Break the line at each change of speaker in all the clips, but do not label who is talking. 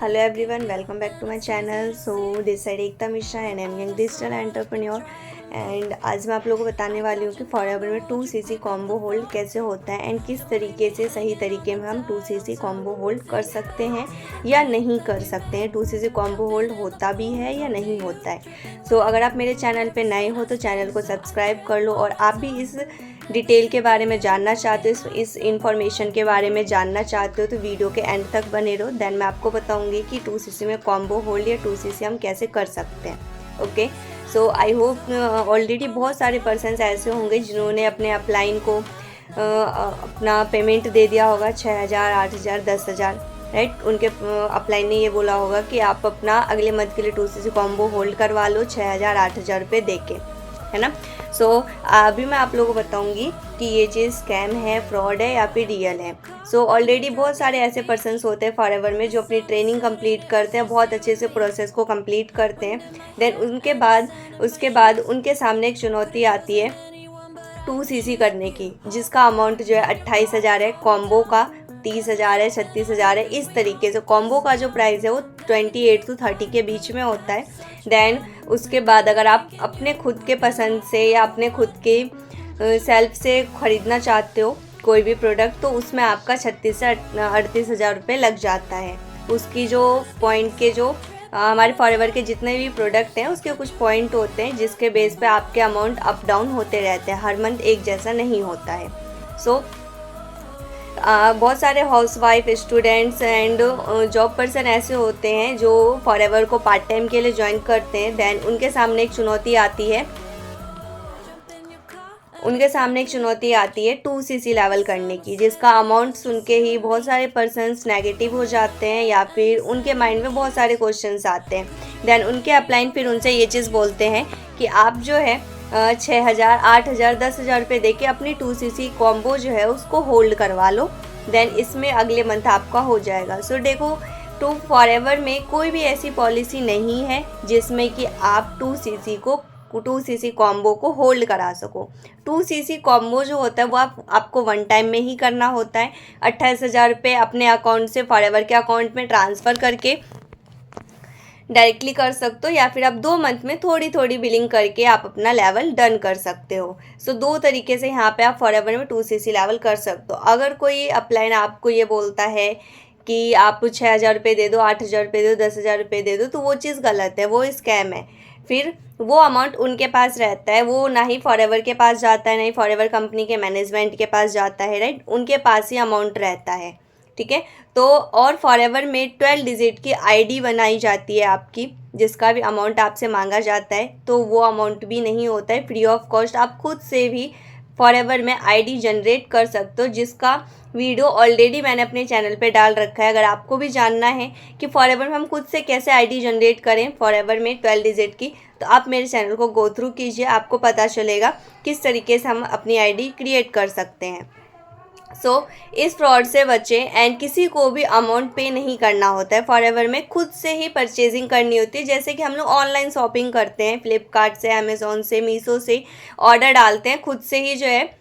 Hello everyone, welcome back to my channel. So this side Ekta Mishra and am young digital entrepreneur. And आज मैं आप लोगों को बताने वाली हूँ कि फॉरएवर में 2cc कॉम्बो होल्ड कैसे होता है एंड किस तरीके से सही तरीके में हम 2cc कॉम्बो होल्ड कर सकते हैं या नहीं कर सकते हैं। 2cc कॉम्बो होल्ड होता भी है या नहीं होता है। सो अगर आप मेरे चैनल पे नए हो तो चैनल को सब्सक्राइब कर लो, और आप भी इस डिटेल के बारे में जानना चाहते हो, इस इन्फॉर्मेशन के बारे में जानना चाहते हो तो वीडियो के एंड तक बने रहो। देन मैं आपको बताऊंगी कि 2cc में कॉम्बो होल्ड या 2cc हम कैसे कर सकते हैं। Okay, so I hope already बहुत सारे पर्सन्स ऐसे होंगे जिन्होंने अपने अपलाइन को अपना पेमेंट दे दिया होगा 6,000, 8,000, 10,000, राइट। उनके अपलाइन ने ये बोला होगा कि आप अपना अगले मंथ के लिए 2cc कॉम्बो होल्ड करवा लो 6,000, 8,000 रुपये दे के, है ना। सो अभी मैं आप लोगों को बताऊंगी कि ये चीज़ स्कैम है, फ्रॉड है या फिर रियल है। सो ऑलरेडी बहुत सारे ऐसे पर्सन्स होते हैं फॉरएवर में जो अपनी ट्रेनिंग कंप्लीट करते हैं, बहुत अच्छे से प्रोसेस को कंप्लीट करते हैं। देन उसके बाद उनके सामने एक चुनौती आती है 2cc करने की, जिसका अमाउंट जो है 28,000 है, कॉम्बो का 30,000 है, 36,000 है। इस तरीके से कॉम्बो का जो प्राइस है वो 28 to 30 के बीच में होता है। देन उसके बाद अगर आप अपने खुद के पसंद से या अपने खुद के सेल्फ से ख़रीदना चाहते हो कोई भी प्रोडक्ट, तो उसमें आपका 36 से 38,000 रुपये लग जाता है। उसकी जो पॉइंट के जो हमारे फॉरएवर के जितने भी प्रोडक्ट हैं उसके कुछ पॉइंट होते हैं जिसके बेस पे आपके अमाउंट अप डाउन होते रहते हैं, हर मंथ एक जैसा नहीं होता है। सो बहुत सारे housewife, students and job person ऐसे होते हैं जो फॉरएवर को पार्ट टाइम के लिए ज्वाइन करते हैं। देन उनके सामने एक चुनौती आती है 2cc लेवल करने की, जिसका अमाउंट सुन के ही बहुत सारे पर्सन्स नेगेटिव हो जाते हैं या फिर उनके माइंड में बहुत सारे क्वेश्चंस आते हैं। देन उनके अपलाइन फिर उनसे ये चीज़ बोलते हैं कि आप जो है 6,000, 8,000, 10,000 रुपये दे के अपनी 2cc कॉम्बो जो है उसको होल्ड करवा लो। देन इसमें अगले मंथ आपका हो जाएगा। सो देखो, फॉरएवर में कोई भी ऐसी पॉलिसी नहीं है जिसमें कि आप 2cc कॉम्बो को होल्ड करा सको। 2cc कॉम्बो जो होता है वो आपको वन टाइम में ही करना होता है। 28,000 रुपये अपने अकाउंट से फॉरएवर के अकाउंट में ट्रांसफ़र करके डायरेक्टली कर सकते हो, या फिर आप 2 मंथ में थोड़ी थोड़ी बिलिंग करके आप अपना लेवल डन कर सकते हो। सो 2 तरीके से यहाँ पे आप फॉरएवर में 2cc लेवल कर सकते हो। अगर कोई अपलाइन आपको ये बोलता है कि आप 6,000 रुपये दे दो, 8,000 रुपये दे दो, 10,000 रुपये दे दो, तो वो चीज़ गलत है, वो स्कैम है। फिर वो अमाउंट उनके पास रहता है, वो ना ही फॉरएवर के पास जाता है, ना ही फॉरएवर कंपनी के मैनेजमेंट के पास जाता है, राइट। उनके पास ही अमाउंट रहता है, ठीक है। तो और फॉरएवर में 12 डिजिट की आईडी बनाई जाती है आपकी, जिसका भी अमाउंट आपसे मांगा जाता है, तो वो अमाउंट भी नहीं होता है। फ्री ऑफ कॉस्ट आप खुद से भी फॉरएवर में आईडी जनरेट कर सकते हो, जिसका वीडियो ऑलरेडी मैंने अपने चैनल पे डाल रखा है। अगर आपको भी जानना है कि फॉरएवर में हम खुद से कैसे आईडी जनरेट करें फॉरएवर में 12 डिजिट की, तो आप मेरे चैनल को गो थ्रू कीजिए, आपको पता चलेगा किस तरीके से हम अपनी आईडी क्रिएट कर सकते हैं। सो इस फ्रॉड से बचें, एंड किसी को भी अमाउंट पे नहीं करना होता है फॉरएवर में, खुद से ही परचेजिंग करनी होती है। जैसे कि हम लोग ऑनलाइन शॉपिंग करते हैं, फ्लिपकार्ट से, अमेज़ॉन से, मीशो से ऑर्डर डालते हैं, खुद से ही जो है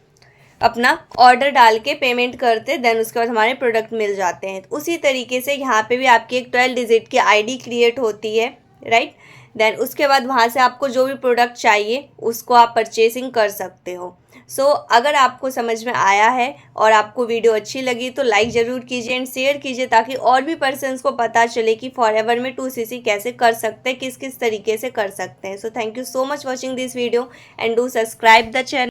अपना ऑर्डर डाल के पेमेंट करते हैं, देन उसके बाद हमारे प्रोडक्ट मिल जाते हैं। उसी तरीके से यहाँ पे भी आपकी एक 12 डिजिट की आईडी क्रिएट होती है, राइट। देन उसके बाद वहाँ से आपको जो भी प्रोडक्ट चाहिए उसको आप परचेसिंग कर सकते हो। सो अगर आपको समझ में आया है और आपको वीडियो अच्छी लगी तो लाइक ज़रूर कीजिए एंड शेयर कीजिए, ताकि और भी पर्सन्स को पता चले कि फॉरएवर में 2cc कैसे कर सकते हैं, किस किस तरीके से कर सकते हैं। So thank you so much watching this video and do subscribe the channel.